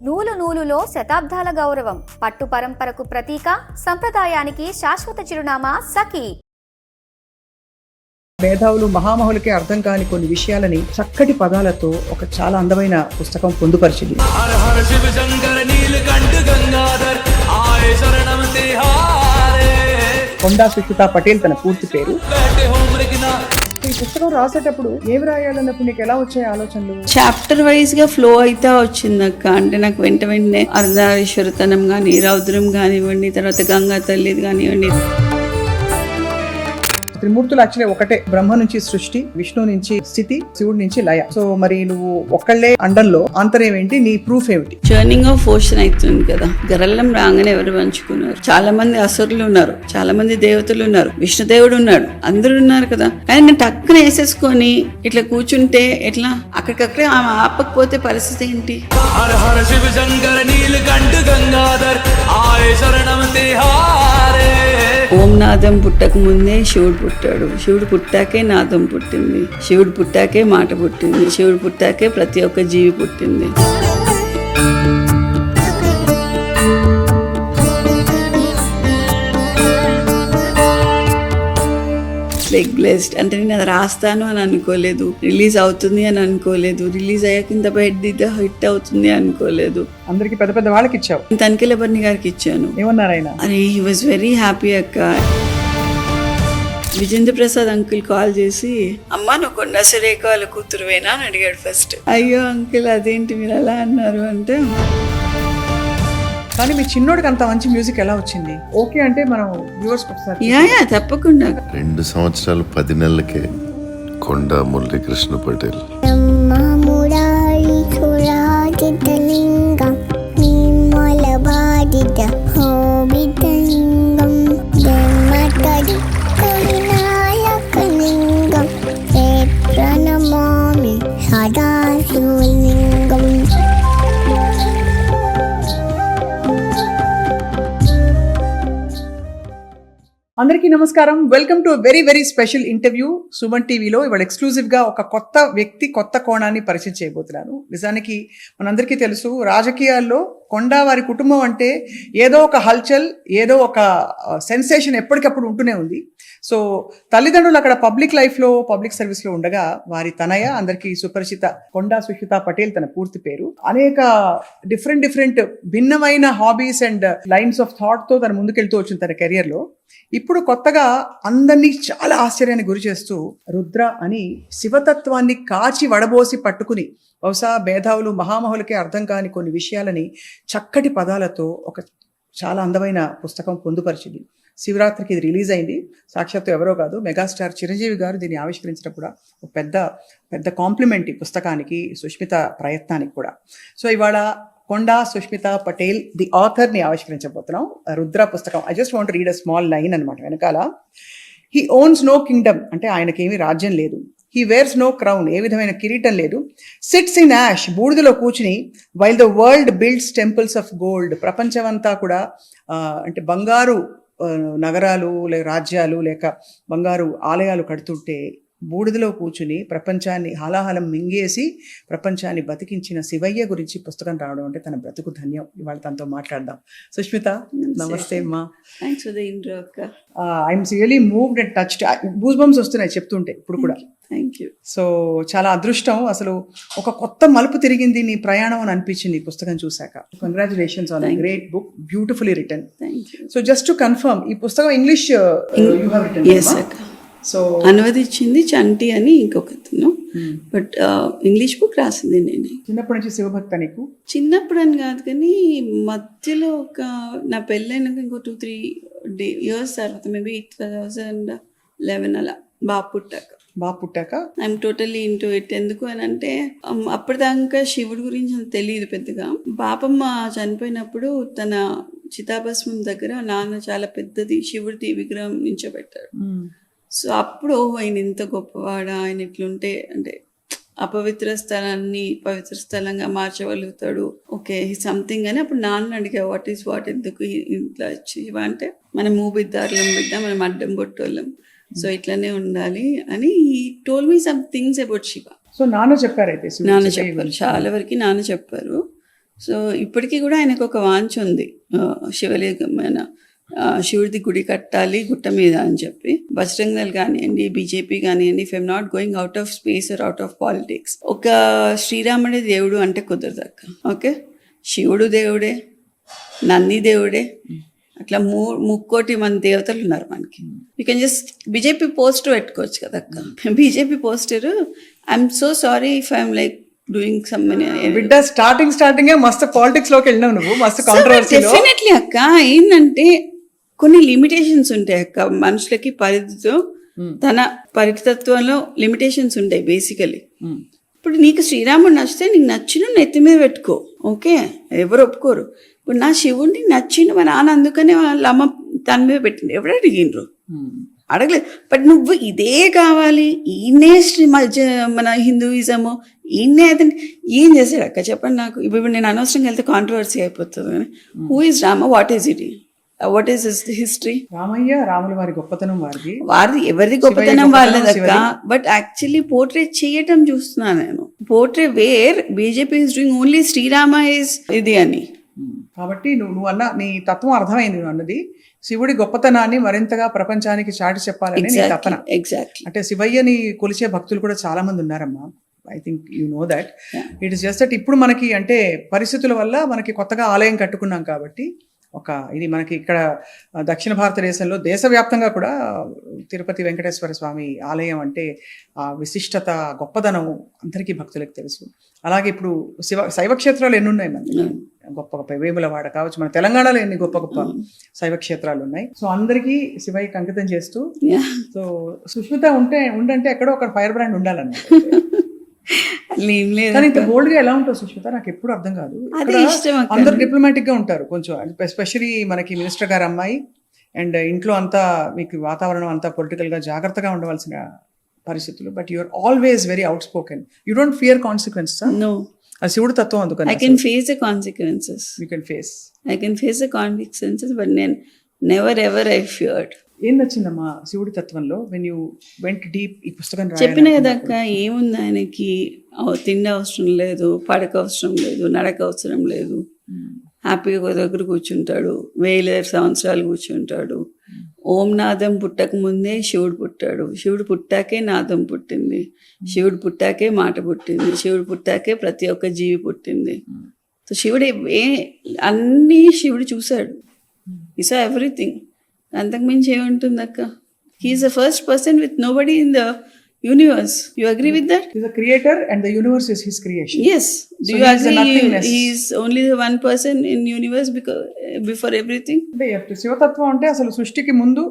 నూలు నూలులో శతాబ్దాల గౌరవం, పట్టు పరంపరకు ప్రతీక, సంప్రదాయానికి శాశ్వత చిరునామా సఖీ. మేధావులు మహామహులకే అర్థం కాని కొన్ని విషయాలని చక్కటి పదాలతో ఒక చాలా అందమైన పుస్తకం పొందుపరిచింది. కొండా సుష్మిత పటేల్ తన పూర్తి పేరు. ఈ పుస్తకం రాసేటప్పుడు ఏమి రాయాలన్నప్పుడు నీకు ఎలా వచ్చాయి ఆలోచనలు? చాప్టర్ వైజ్ గా ఫ్లో అయితే వచ్చింది అక్క. అంటే నాకు వెంటనే అర్ధనారీశ్వరతనం కానీ, రౌద్రం కానివ్వండి, తర్వాత గంగా తల్లిది కానివ్వండి. త్రిమూర్తులు యాక్చువల్లీ ఒకటే, బ్రహ్మ నుంచి సృష్టి, విష్ణు నుంచి స్థితి, శివుడి నుంచి లయ. సో మరి నువ్వు ఒక్కళ్ళే అండంలో ఆంతర్యం ఏంటి, నీ ప్రూఫ్ ఏమిటి? చర్నింగ్ ఆఫ్ ఓషన్ అవుతుంది కదా. గరళ్ళం రాగానే ఎవరు పంచుకున్నారు? చాలా మంది అసురులు ఉన్నారు, చాలా మంది దేవతలు ఉన్నారు, విష్ణుదేవుడు ఉన్నాడు, అందరూ ఉన్నారు కదా. కానీ నేను టక్కున వేసేసుకొని ఇట్లా కూర్చుంటే ఎట్లా? అక్కడికక్కడే ఆమె ఆపకపోతే పరిస్థితి ఏంటి? ఓం నాదం పుట్టక ముందే శివుడు పుట్టాడు, శివుడు పుట్టాకే నాదం పుట్టింది, శివుడు పుట్టాకే మాట పుట్టింది, శివుడు పుట్టాకే ప్రతి ఒక్క జీవి పుట్టింది. లైక్ బ్లెస్డ్ అంటే నేను అది రాస్తాను అని అనుకోలేదు, రిలీజ్ అవుతుంది అని అనుకోలేదు, రిలీజ్ అయ్యాక ఇంత పెద్ద హిట్ అవుతుంది అనుకోలేదు. అందరికి పెద్ద పెద్ద వాళ్ళకి ఇచ్చావు. తనిఖీల బర్ని గారికి ఇచ్చాను. ఏమన్నారు ఆయన? అరే హీ వాజ్ వెరీ హ్యాపీ అక్క. విజేంద్ర ప్రసాద్ అంకుల్ కాల్ చేసి, అమ్మా నువ్వు కొండా సురేఖ వాళ్ళ కూతురువేనా అని అడిగాడు ఫస్ట్. అయ్యో అంకుల్ అదేంటి మీరు అలా అన్నారు అంటే, కానీ మీ చిన్నోడికి అంత మంచి మ్యూజిక్ ఎలా వచ్చింది? ఓకే అంటే మనం వ్యూవర్స్ ఒకసారి. యా తప్పకుండా. 2 సంవత్సరాలు 10 నెలలకే కొండా మురళీకృష్ణ పటేల్. అందరికీ నమస్కారం. Welcome to very very special interview Suman టీవీలో. ఇవాళ ఎక్స్క్లూజివ్ గా ఒక కొత్త వ్యక్తి, కొత్త కోణాన్ని పరిచయం చేయబోతున్నాను. నిజానికి మనందరికీ తెలుసు, రాజకీయాల్లో కొండా వారి కుటుంబం అంటే ఏదో ఒక హల్చల్, ఏదో ఒక సెన్సేషన్ ఎప్పటికప్పుడు ఉంటూనే ఉంది. సో తల్లిదండ్రులు అక్కడ పబ్లిక్ లైఫ్లో, పబ్లిక్ సర్వీస్లో ఉండగా వారి తనయ, అందరికీ సుపరిచిత కొండా సుష్మిత పటేల్ తన పూర్తి పేరు. అనేక డిఫరెంట్ భిన్నమైన హాబీస్ అండ్ లైన్స్ ఆఫ్ థాట్తో తను ముందుకెళ్తూ వచ్చింది తన కెరియర్లో. ఇప్పుడు కొత్తగా అందరినీ చాలా ఆశ్చర్యానికి గురి చేస్తూ రుద్ర అని శివతత్వాన్ని కాచి వడబోసి పట్టుకుని, బహుశా మేధావులు మహామహులకే అర్థం కాని కొన్ని విషయాలని చక్కటి పదాలతో ఒక చాలా అందమైన పుస్తకం పొందుపరిచింది. శివరాత్రికి ఇది రిలీజ్ అయింది. సాక్షాత్తు ఎవరో కాదు, మెగాస్టార్ చిరంజీవి గారు దీన్ని ఆవిష్కరించడం కూడా ఒక పెద్ద కాంప్లిమెంట్ ఈ పుస్తకానికి, సుష్మిత ప్రయత్నానికి కూడా. సో ఇవాళ కొండా సుష్మిత పటేల్ ది ఆథర్ని ఆవిష్కరించబోతున్నాం. రుద్ర పుస్తకం. I just want read a small line అనమాట వెనకాల. హీ ఓన్స్ నో కింగ్డమ్, అంటే ఆయనకేమీ రాజ్యం లేదు. హీ వేర్స్ నో క్రౌన్, ఏ విధమైన కిరీటం లేదు. సిట్స్ ఇన్ యాష్, బూడిదలో కూర్చుని, while the world builds temples of gold, ప్రపంచమంతా కూడా అంటే బంగారు నగరాలు లేక రాజ్యాలు లేక బంగారు ఆలయాలు కడుతుంటే బూడిదలో కూర్చుని ప్రపంచాన్ని హాలాహలం మింగేసి ప్రపంచాన్ని బతికించిన శివయ్య గురించి పుస్తకం రావడం అంటే తన బ్రతుకు ధన్యం. ఇవాళ తనతో మాట్లాడదాం. సుష్మిత, నమస్తే అమ్మా. I'm really moved and touched. Goose bumps వస్తున్నాయి చెప్తుంటే ఇప్పుడు కూడా. సో చాలా అదృష్టం. అసలు ఒక కొత్త మలుపు తిరిగింది నీ ప్రయాణం అని అనిపించింది ఈ పుస్తకం చూశాక. Congratulations on a great book, beautifully written. So just to confirm, ఈ పుస్తకం English you have written? So అనువదించింది చంటి అని ఇంకొకతను, బట్ ఇంగ్లీష్ బుక్ రాసింది నేనే. చిన్నప్పటి నుంచి శివభక్త నీకు? చిన్నప్పుడు అని కాదు, కానీ మధ్యలో ఒక నా పెళ్ళైనాక ఇంకో 2-3 years తర్వాత, మేబీ 2011 అలా, బాబు పుట్టాక ఐఎమ్ టోటల్లీ ఇంటూ ఇట్. ఎందుకు అని అంటే అప్పటిదాకా శివుడి గురించి అంత తెలియదు పెద్దగా. బాపమ్మ చనిపోయినప్పుడు తన చితాభస్మం దగ్గర నాన్న చాలా పెద్దది శివుడి విగ్రహం నించోబెట్టాడు. సో అప్పుడు ఆయన ఇంత గొప్పవాడా, ఆయన ఇట్లుంటే అంటే అపవిత్ర స్థలాన్ని పవిత్ర స్థలంగా మార్చగలుగుతాడు, ఓకే సంథింగ్ అని. అప్పుడు నాన్న అడిగా, వాట్ ఈస్ వాట్, ఎందుకు ఇట్లా శివ అంటే, మనం మూబిద్దారులం బిడ్డ, మనం అడ్డం బొట్టోళ్ళం, సో ఇట్లానే ఉండాలి అని he told me some things about Shiva. So నాన్న చెప్పారు, అయితే నాన్న చెప్పారు, చాలా వరకు నాన్న చెప్పారు. సో ఇప్పటికీ కూడా ఆయనకు ఒక వాంఛ ఉంది, శివలింగమైన శివుడిది గుడి కట్టాలి గుట్ట మీద అని చెప్పి. బజరంగ్ దళ్ కానివ్వండి, బీజేపీ కానివ్వండి, if I'm not going out of space or out of politics, ఒక శ్రీరాముడి దేవుడు అంటే కుదరదు అక్క. ఓకే, శివుడు దేవుడే, నంది దేవుడే, అట్లా ముక్కోటి మంది దేవతలు ఉన్నారు మనకి. You can just BJP poster పెట్టుకోవచ్చు కదా అక్క. BJP poster, I'm so sorry if I'm like doing some బిడ్డ స్టార్టింగ్ మస్తు పాలిటిక్స్ లోకి వెళ్ళినావు నువ్వు, మస్తు కాంట్రవర్సీ. డెఫినెట్లీ అక్క. ఏంటంటే కొన్ని లిమిటేషన్స్ ఉంటాయి అక్క, మనుషులకి పరిధితో తన పరితత్వంలో లిమిటేషన్స్ ఉంటాయి బేసికలీ. ఇప్పుడు నీకు శ్రీరాముడు నచ్చితే నీకు నచ్చిన నెత్తి మీద పెట్టుకో, ఓకే, ఎవరు ఒప్పుకోరు. ఇప్పుడు నా శివుడిని నచ్చిన మా నాన్న అందుకనే వాళ్ళ అమ్మ తన మీద పెట్టింది, ఎవరు అడిగిండ్రు? అడగలేదు. బట్ నువ్వు ఇదే కావాలి, ఈయనే మన హిందూయిజము, ఈయనే అయితే ఏం చేశాడు అక్క చెప్పండి నాకు. ఇప్పుడు నేను అనవసరంగా వెళ్తే కాంట్రవర్సీ అయిపోతుంది కానీ, who is Rama, what is it, what is history? Ramayya రాముల వారి గొప్పతనం వారిది, ఎవరిది గొప్పతనం వాళ్ళదక్క. బట్ యాక్చువల్లీ పోర్ట్రేట్ చేయటం చూస్తున్నాను నేను. Portrait where BJP is doing only Shri Rama is ఇది అని. కాబట్టి నువ్వు అన్న నీ తత్వం అర్థమైంది. నువ్వు అన్నది శివుడి గొప్పతనాన్ని మరింతగా ప్రపంచానికి చాటి చెప్పాలని నీ తపన. ఎగ్జాక్ట్లీ. అంటే శివయ్యని కొలిచే భక్తులు కూడా చాలా మంది ఉన్నారమ్మా. I think you know that. It is just that ఇప్పుడు మనకి అంటే పరిస్థితుల వల్ల మనకి కొత్తగా ఆలయం కట్టుకున్నాం కాబట్టి ఇది మనకి ఇక్కడ దక్షిణ భారతదేశంలో దేశవ్యాప్తంగా కూడా తిరుపతి వెంకటేశ్వర స్వామి ఆలయం అంటే ఆ విశిష్టత, గొప్పదనం అందరికీ భక్తులకు తెలుసు. అలాగే ఇప్పుడు శైవ క్షేత్రాలు ఎన్ని ఉన్నాయి మనకి, గొప్ప గొప్ప వేములవాడ కావచ్చు, మన తెలంగాణలో ఎన్ని గొప్ప గొప్ప శైవ క్షేత్రాలు ఉన్నాయి. సో అందరికీ శివయ్యకి అంకితం చేస్తూ, సో సుష్మిత ఉండంటే ఎక్కడో ఒక ఫైర్ బ్రాండ్ ఉండాలన్నమాట. కానీ ఇంత బోల్డ్ గా ఎలా ఉంటావు సుష్మిత, నాకు ఎప్పుడు అర్థం కాదు. అందరు డిప్లొమాటిక్ గా ఉంటారు కొంచెం, ఎస్పెషలీ మనకి మినిస్టర్ గారు అమ్మాయి, అండ్ ఇంట్లో అంతా మీకు వాతావరణం అంతా పొలిటికల్ గా జాగ్రత్తగా ఉండవలసిన పరిస్థితులు. But you're always very outspoken. You don't fear consequences. No, అది శివుడు తత్వం అందుకని. I can face the consequences. You can face. I can face the consequences, but నేను నెవర్ ఎవర్ ఐ ఫియర్డ్. ఏం నచ్చిందమ్మా శివుడి తత్వంలో వెన్ యూ వెంట్ డీప్? ఈ పుస్తకం చెప్పిన కదా అక్క, ఏముంది ఆయనకి, తిండి అవసరం లేదు, పడక అవసరం లేదు, నడక అవసరం లేదు, హ్యాపీగా ఒక దగ్గర కూర్చుంటాడు, 1000 సంవత్సరాలు కూర్చుంటాడు. ఓం నాదం పుట్టక ముందే శివుడు పుట్టాడు, శివుడు పుట్టాకే నాదం పుట్టింది, శివుడు పుట్టాకే మాట పుట్టింది, శివుడు పుట్టాకే ప్రతి ఒక్క జీవి పుట్టింది. సో శివుడు అన్నీ శివుడు చూశాడు, ఈ సా ఎవ్రీథింగ్. అంతకు మించి ఏముంటుంది అక్క? He's the first person with nobody in the universe. You agree with that? He is a creator and the universe is his creation. Yes. Do you agree he is only the one person in universe because before everything? శివతత్వం అంటే అసలు సృష్టికి ముందు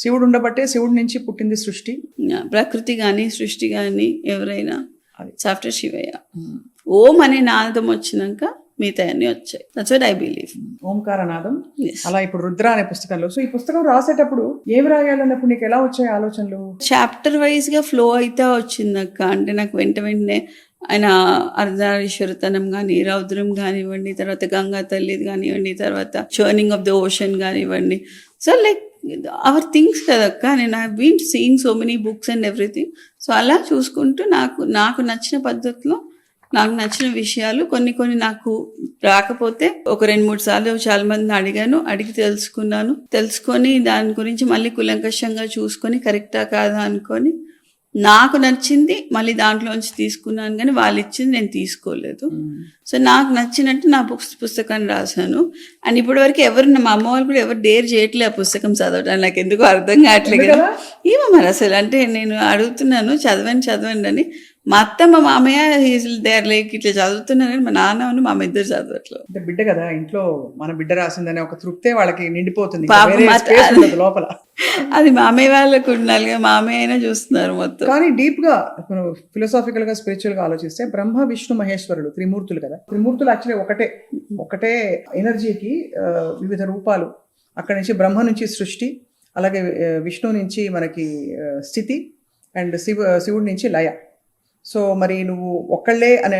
శివుడు ఉండబట్టే శివుడి నుంచి పుట్టింది సృష్టి. ప్రకృతి కానీ సృష్టి కానీ ఎవరైనా ఆఫ్టర్ శివయ్య. ఓం అనే నాదం వచ్చినాక మిగతా అన్ని వచ్చాయి. That's what I believe. ఓంకారనాదం. అలా ఇప్పుడు రుద్ర అనే పుస్తకంలో, సో ఈ పుస్తకం రాసేటప్పుడు ఏమి రాయాలన్నప్పుడు నీకు ఎలా వచ్చాయి ఆలోచనలు? చాప్టర్ వైజ్ గా ఫ్లో అయితే వచ్చిందక్క. అంటే నాకు వెంటనే ఆయన అర్ధనారీశ్వరతనం కానీ, రౌద్రం కానివ్వండి, తర్వాత గంగా తల్లిది కానివ్వండి, తర్వాత చర్నింగ్ ఆఫ్ ద ఓషన్ కానివ్వండి. సో లైక్ అవర్ థింగ్స్ కదక్క. నేను I been seeing so many books and everything. So అలా చూసుకుంటూ నాకు నచ్చిన పద్ధతిలో నాకు నచ్చిన విషయాలు కొన్ని నాకు రాకపోతే ఒక 2-3 సార్లు చాలా మందిని అడిగి తెలుసుకొని దాని గురించి మళ్ళీ కులంకషంగా చూసుకొని కరెక్టా కాదా అనుకొని నాకు నచ్చింది మళ్ళీ దాంట్లోంచి తీసుకున్నాను, కానీ వాళ్ళు ఇచ్చింది నేను తీసుకోలేదు. సో నాకు నచ్చినట్టు నా పుస్తకాన్ని రాశాను. అండ్ ఇప్పటి వరకు మా అమ్మ వాళ్ళు కూడా ఎవరు డేర్ చేయట్లే ఆ పుస్తకం చదవడానికి. నాకు ఎందుకు అర్థం కావట్లేదు కదా ఏమో మరి అసలు. అంటే నేను అడుగుతున్నాను చదవండి అని. మా అత్త మా మామయ్య దేర్ లైక్ ఇట్లా చదువుతున్నారని, మా నాన్న మా అమ్మ ఇద్దరు చదవట్లేదు. అంటే బిడ్డ కదా, ఇంట్లో మన బిడ్డ రాసిందనే ఒక తృప్తే వాళ్ళకి నిండిపోతుంది లోపల. అది మామయ్య వాళ్ళకు ఉండాలి, మామయ్య అయినా చూస్తున్నారు మొత్తం. కానీ డీప్ గా ఫిలాసాఫికల్ గా స్పిరిచువల్ గా ఆలోచిస్తే బ్రహ్మ విష్ణు మహేశ్వరుడు త్రిమూర్తులు కదా. త్రిమూర్తులు యాక్చువల్లీ ఒకటే ఎనర్జీకి వివిధ రూపాలు. అక్కడి నుంచి బ్రహ్మ నుంచి సృష్టి, అలాగే విష్ణు నుంచి మనకి స్థితి, అండ్ శివుడి నుంచి లయ. సో మరి నువ్వు ఒక్కళ్ళే అనే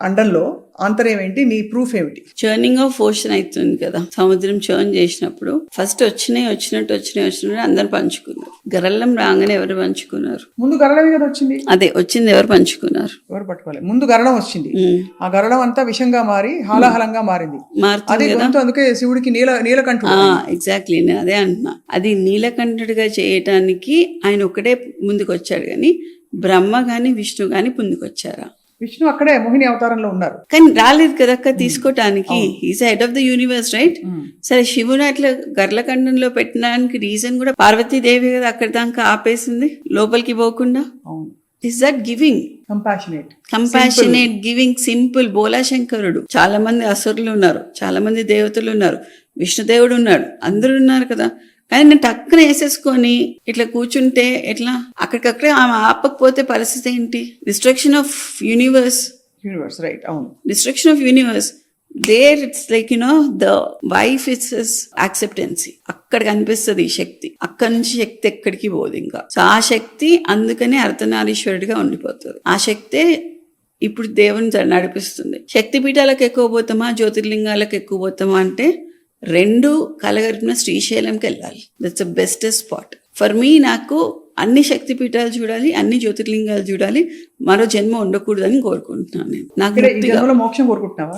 అండంలో ఆంతర్యం ఏంటి, నీ ప్రూఫ్ ఏమిటి? చర్నింగ్ ఆఫ్ ఓషన్ అవుతుంది కదా, సముద్రం చర్న్ చేసినప్పుడు ఫస్ట్ వచ్చినట్టు అందరు పంచుకున్నారు. గరళ్ళం రాగానే ఎవరు పంచుకున్నారు? ముందు గరళమే కదా వచ్చింది. అదే వచ్చింది, ఎవరు పంచుకున్నారు? ఎవరు పట్టుకోవాలి? ముందు గరళం వచ్చింది. ఆ గరళం అంతా విషంగా మారి హాలాహలంగా మారింది. అది గొంతు, అందుకే శివుడికి నీలకంఠుడు. ఎగ్జాక్ట్లీ, నేను అదే అంటున్నా. అది నీలకంఠుడిగా చేయటానికి ఆయన ఒకటే ముందుకు వచ్చాడు, కానీ బ్రహ్మ గాని విష్ణు గాని ముందుకు వచ్చారా? విష్ణు అక్కడే మోహిని అవతారంలో ఉన్నారు, కానీ రాలేదు కదా అక్క తీసుకోవటానికి. Is head of the universe, right? సరే, శివుని అట్లా గర్లకండంలో పెట్టడానికి రీజన్ కూడా పార్వతీదేవి కదా, అక్కడ దాకా ఆపేసింది లోపలికి పోకుండా. Is that giving? Compassionate giving, simple. బోలాశంకరుడు, చాలా మంది అసురులు ఉన్నారు, చాలా మంది దేవతలు ఉన్నారు, విష్ణుదేవుడు ఉన్నాడు, అందరూ ఉన్నారు కదా. కానీ నేను టక్కున వేసేసుకొని ఇట్లా కూర్చుంటే ఎట్లా? అక్కడికక్కడే ఆమె ఆపకపోతే పరిస్థితి ఏంటి? Destruction of universe, right? అవును, destruction of universe. There it's like the wife it's acceptance. అక్కడ కనిపిస్తుంది ఈ శక్తి, అక్కడి నుంచి శక్తి ఎక్కడికి పోదు ఇంకా. సో ఆ శక్తి అందుకనే అర్ధనారీశ్వరుడిగా ఉండిపోతుంది. ఆ శక్తే ఇప్పుడు దేవుని నడిపిస్తుంది. శక్తి పీఠాలకు ఎక్కువ పోతామా, జ్యోతిర్లింగాలకు ఎక్కువ పోతామా అంటే రెండు కలగలిపిన శ్రీశైలంకి వెళ్ళాలి. That's the bestest spot for me. నాకు అన్ని శక్తి పీఠాలు చూడాలి, అన్ని జ్యోతిర్లింగాలు చూడాలి, మరో జన్మ ఉండకూడదని కోరుకుంటున్నాను నేను. నాకు మోక్షం కోరుకుంటున్నావా?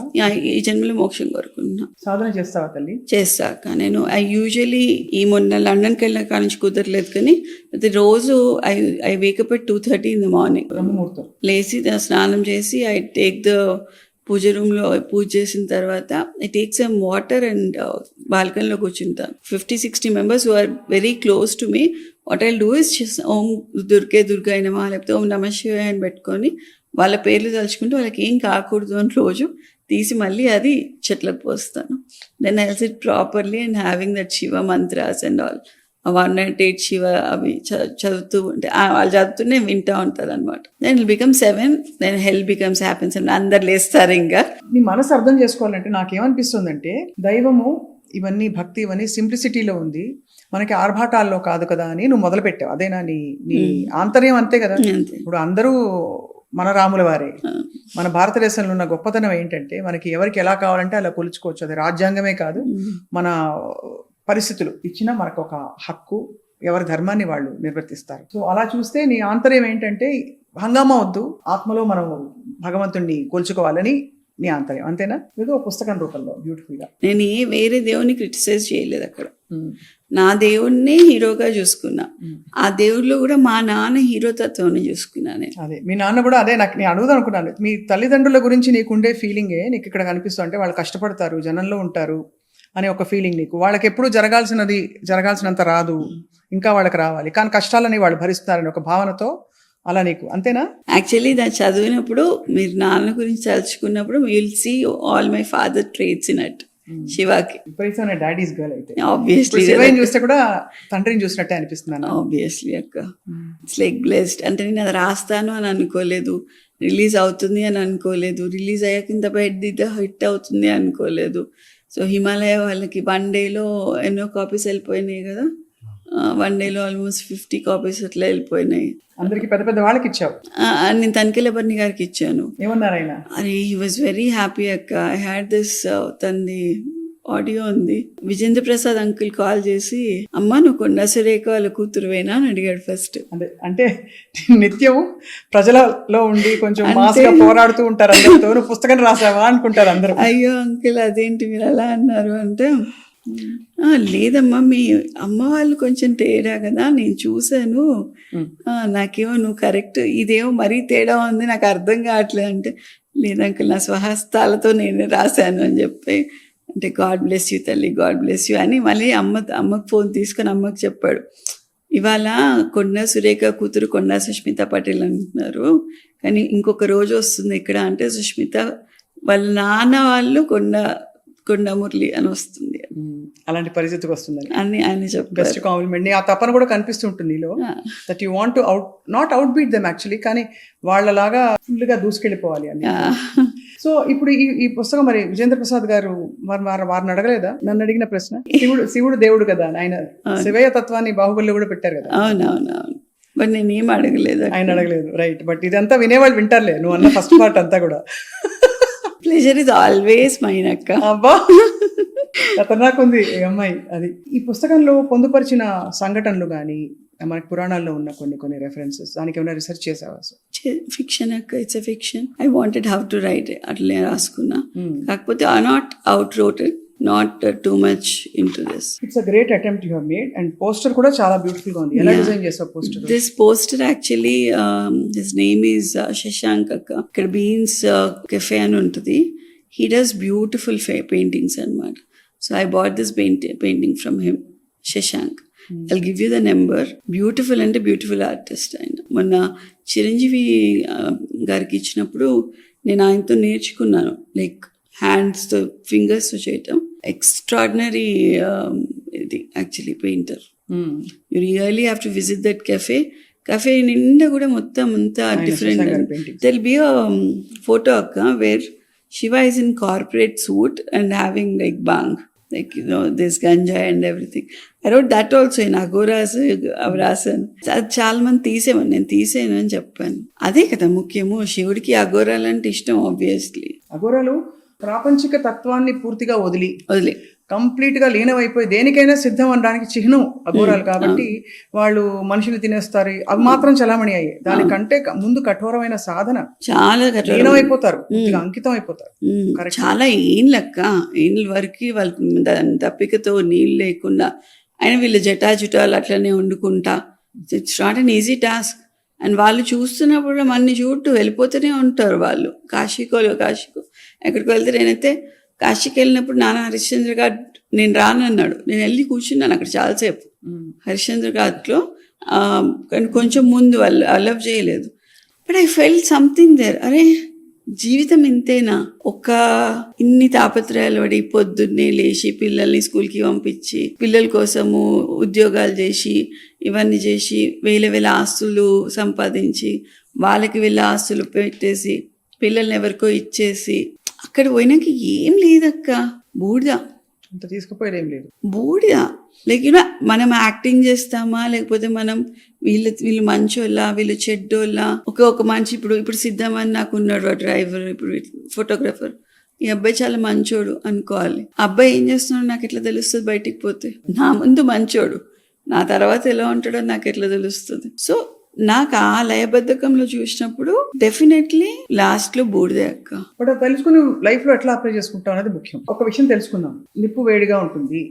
ఈ జన్మలో మోక్షం కోరుకుంటున్నా. సాధన చేస్తావా తల్లి? చేస్తాక నేను యూజువలీ ఈ మొన్న లండన్కి వెళ్ళిన కాడ నుంచి కుదరలేదు, కానీ ప్రతి రోజు I wake up at 2:30 in the morning. లేచి స్నానం చేసి I take the puja room లో పూజ చేసిన తర్వాత I take some water and బాల్కనీలో కూర్చుంటాను. 50-60 members who are very close to me, what I'll do is ఓం దుర్గాయ నమః లేకపోతే ఓం నమః శివాయ అని పెట్టుకొని వాళ్ళ పేర్లు తలుచుకుంటూ వాళ్ళకి ఏం కాకూడదు అని రోజు తీసి మళ్ళీ అది చెట్లకు పోస్తాను. Then I sit properly and having that Shiva mantras and all 198 Shiva అవి చదువుతూ ఉంటే వాళ్ళు చదువుతూనే వింటూ ఉంటారు అనమాట. Then it become 7, then hell becomes happens. అందరు లేస్తారు. ఇంకా నీ మనసు అర్థం చేసుకోవాలంటే నాకేమనిపిస్తుందంటే, దైవము ఇవన్నీ భక్తి ఇవన్నీ సింప్లిసిటీలో ఉంది, మనకి ఆర్భాటాల్లో కాదు కదా అని నువ్వు మొదలు పెట్టావు. అదేనా నీ ఆంతర్యం? అంతే కదా. ఇప్పుడు అందరూ మన రాముల వారే. మన భారతదేశంలో ఉన్న గొప్పతనం ఏంటంటే, మనకి ఎవరికి ఎలా కావాలంటే అలా కొలుచుకోవచ్చు. అది రాజ్యాంగమే కాదు, మన పరిస్థితులు ఇచ్చినా మనకు ఒక హక్కు, ఎవరి ధర్మాన్ని వాళ్ళు నిర్వర్తిస్తారు. సో అలా చూస్తే నీ ఆంతర్యం ఏంటంటే, హంగామా వద్దు, ఆత్మలో మనం భగవంతుణ్ణి కొలుచుకోవాలని నీ ఆంతర్యం, అంతేనా? ఏదో పుస్తకం రూపంలో బ్యూటిఫుల్ గా. నేను వేరే దేవుని క్రిటిసైజ్ చేయలేదు అక్కడ. నా దేవుణ్ణి హీరోగా చూసుకున్నా. ఆ దేవుళ్ళు కూడా మా నాన్న హీరో తత్వాన్ని చూసుకున్నాను. అదే మీ నాన్న కూడా అదే. నాకు నేను అడుగుదాం అనుకున్నాను, మీ తల్లిదండ్రుల గురించి నీకుండే ఫీలింగే నీకు ఇక్కడ కనిపిస్తుంది. అంటే వాళ్ళు కష్టపడతారు, జనంలో ఉంటారు అనే ఒక ఫీలింగ్ నీకు. వాళ్ళకి ఎప్పుడు జరగాల్సినంత రాదు, ఇంకా వాళ్ళకి రావాలి, కానీ కష్టాలని వాళ్ళు భరిస్తారని ఒక భావనతో అలా నీకు, అంతేనా? యాక్చువల్లీ దాన్ని చదివినప్పుడు, మీరు నాన్న గురించి తలుచుకున్నప్పుడు will see all my father traits in it. శివాకి డాడీస్ గర్ల్ అయితే ఆబ్వియస్లీ చూస్తే కూడా తండ్రిని చూసినట్టే అనిపిస్తున్నాను. ఆబ్వియస్లీ అక్క, ఇట్స్ లైక్ బ్లెస్డ్. అంటే నేను అది రాస్తాను అని అనుకోలేదు, రిలీజ్ అవుతుంది అని అనుకోలేదు, రిలీజ్ అయ్యాక ఇంత పెద్ద హిట్ అవుతుంది అనుకోలేదు. సో హిమాలయ వాళ్ళకి 1 dayలో ఎన్నో కాపీస్ వెళ్ళిపోయినాయి కదా, 1 dayలో ఆల్మోస్ట్ 50 కాపీస్ అట్లా వెళ్ళిపోయినాయి. అందరికి పెద్ద పెద్ద వాళ్ళకి ఇచ్చావు? నేను తనిఖీలబర్ని గారికి ఇచ్చాను. ఏమన్నారు ఆయన? అరే హీ వాజ్ వెరీ హ్యాపీ అక్క. ఐ హ్యాడ్ దిస్ తనది ఆడియో ఉంది. విజేంద్ర ప్రసాద్ అంకుల్ కాల్ చేసి, అమ్మా నువ్వు కొండా సురేఖ వాళ్ళ కూతురువేనా అని అడిగాడు ఫస్ట్. అంటే నిత్యం ప్రజలలో ఉండి కొంచెం మాస్గా పోరాడుతూ ఉంటారు అందరితో, నువ్వు పుస్తకం రాసావా అనుకుంటారు అందరూ. అయ్యో అంకుల్ అదేంటి మీరు అలా అన్నారు అంటే, లేదమ్మా మీ అమ్మ వాళ్ళు కొంచెం తేడా కదా, నేను చూశాను, నాకేమో నువ్వు కరెక్ట్, ఇదేమో మరీ తేడా ఉంది, నాకు అర్థం కావట్లేదు అంటే, లేదంకుల్ నా స్వహస్తాలతో నేనే రాశాను అని చెప్పి, అంటే గాడ్ బ్లెస్ యూ తల్లి, గాడ్ బ్లెస్ యూ అని మళ్ళీ అమ్మకు ఫోన్ తీసుకొని అమ్మకు చెప్పాడు. ఇవాళ కొండా సురేఖ కూతురు కొండా సుష్మిత పటేల్ అంటున్నారు, కానీ ఇంకొక రోజు వస్తుంది ఇక్కడ అంటే సుష్మిత వాళ్ళ నాన్న వాళ్ళు కొండా మురళి అని వస్తుంది. అలాంటి పరిస్థితికి వస్తుందని అని ఆయన చెప్పారు. Best compliment. ఆ తపన కూడా కనిపిస్తుంటుంది నీలో, that you want to not out beat them actually, కానీ వాళ్ళలాగా ఫుల్ గా దూసుకెళ్ళిపోవాలి అని. సో ఇప్పుడు ఈ పుస్తకం మరి విజేంద్ర ప్రసాద్ గారు వారిని అడగలేదా? నన్ను అడిగిన ప్రశ్న, శివుడు దేవుడు కదా, ఆయన శివయ్య తత్వాన్ని బాహుబలిలో కూడా పెట్టారు కదా. అవునవునవును, బట్ నేనేం అడగలేదు, ఆయన అడగలేదు. రైట్, బట్ ఇదంతా వినేవాళ్ళు వింటారులే, నువ్వు అన్న ఫస్ట్ పార్ట్ అంతా కూడా. ప్లెజర్ ఇస్ ఆల్వేస్ మైన్ అక్క. అబ్బా ఖతర్నాక్ ఉంది ఈ అమ్మాయి. అది ఈ పుస్తకంలో పొందుపరిచిన సంఘటనలు కానీ మనకి పురాణాల్లో ఉన్న కొన్ని రెఫరెన్సెస్ దానికి ఏమైనా రీసెర్చ్ చేసావా? ఫిక్షన్ అక్క, it's a fiction. I wanted how to right అట్లే రాసుకున్నా. కాకపోతే I not out wrote it, not too much into this. It's a great attempt you have made and poster కూడా చాలా బ్యూటిఫుల్ గా ఉంది. ఎలా డిజైన్ చేసావు poster? This poster actually his name is Shashank అక్క. ఇక్కడ బీన్స్ కెఫే అని ఉంటుంది. హీ డస్ బ్యూటిఫుల్ పెయింటింగ్స్ అన్నమాట. So I bought this painting from him, Shashank. I'll give you the number. Beautiful అంటే బ్యూటిఫుల్ ఆర్టిస్ట్ ఆయన. మొన్న చిరంజీవి గారికి ఇచ్చినప్పుడు నేను ఆయనతో నేర్చుకున్నాను, లైక్ హ్యాండ్స్తో ఫింగర్స్తో చేయటం. ఎక్స్ట్రాడినరీ ఇది actually painter. You really have to visit that cafe నిండా కూడా మొత్తం అంతా different. There'll be a photo అక్క where Shiva is in corporate suit and having like bang, like you know, this ganja and everything. I wrote that also in Agoras Avrasan. అది చాలా మంది తీసేమని, నేను తీసేయను అని చెప్పాను. అదే కదా ముఖ్యము, శివుడికి అఘోరాలంటే ఇష్టం ఆబ్వియస్లీ. అఘోరాలు ప్రాపంచిక తత్వాన్ని పూర్తిగా వదిలి కంప్లీట్ గా లీనమైపోయి దేనికైనా సిద్ధం అనడానికి చిహ్నం అఘోరాలు. కాబట్టి వాళ్ళు మనుషులు తినేస్తారు, అవి మాత్రం చలామణి అయ్యాయి. దానికంటే ముందు కఠోరమైన సాధన, చాలా లీనమైపోతారు, అంకితం అయిపోతారు. చాలా ఏళ్ళ వరకు వాళ్ళకి దప్పికతో నీళ్ళు లేకుండా ఆయన వీళ్ళు జటాజుటాలు అట్లనే వండుకుంటా. It's not an easy task. And వాళ్ళు చూస్తున్నప్పుడు మన్ని చూట్టు వెళ్ళిపోతూనే ఉంటారు వాళ్ళు. కాశీకో ఎక్కడికి వెళ్తే, నేనైతే కాశీకి వెళ్ళినప్పుడు నాన్న హరిశ్చంద్ర ఘాట్ నేను రానన్నాడు. నేను వెళ్ళి కూర్చున్నాను అక్కడ చాలాసేపు హరిశ్చంద్ర ఘాట్లో. కానీ కొంచెం ముందు వాళ్ళు అలవ్ చేయలేదు. But I felt something there. అరే జీవితం ఇంతేనా? ఇన్ని తాపత్రయాలు పడి పొద్దున్నే లేచి పిల్లల్ని స్కూల్కి పంపించి పిల్లల కోసము ఉద్యోగాలు చేసి ఇవన్నీ చేసి వేల ఆస్తులు సంపాదించి వాళ్ళకి వీళ్ళ ఆస్తులు పెట్టేసి పిల్లల్ని ఎవరికో ఇచ్చేసి అక్కడ పోయినాక ఏం లేదక్క, బూడిద. అంత తీసుకుపోయేది ఏం లేదు, బూడిద. లైక్ యూనో మనం యాక్టింగ్ చేస్తామా, లేకపోతే మనం వీళ్ళు మంచోళ్ళ వీళ్ళు చెడ్డోళ్ళ. ఒక మనిషి ఇప్పుడు సిద్ధమని నాకు ఉన్నాడు డ్రైవర్, ఇప్పుడు ఫోటోగ్రాఫర్. ఈ అబ్బాయి చాలా మంచోడు అనుకోవాలి. అబ్బాయి ఏం చేస్తున్నాడు నాకు ఎట్లా తెలుస్తుంది? బయటికి పోతే నా ముందు మంచోడు, నా తర్వాత ఎలా ఉంటాడో నాకు ఎట్లా తెలుస్తుంది? సో నాకు ఆ లయబద్ధకంలో చూసినప్పుడు డెఫినెట్లీ లాస్ట్ లో బూడిదే అక్క. బట్ అది తెలుసుకుని లైఫ్ లో ఎట్లా అప్లై చేసుకుంటాం అనేది ముఖ్యం. ఒక విషయం తెలుసుకుందాం, నిప్పు వేడిగా ఉంటుంది,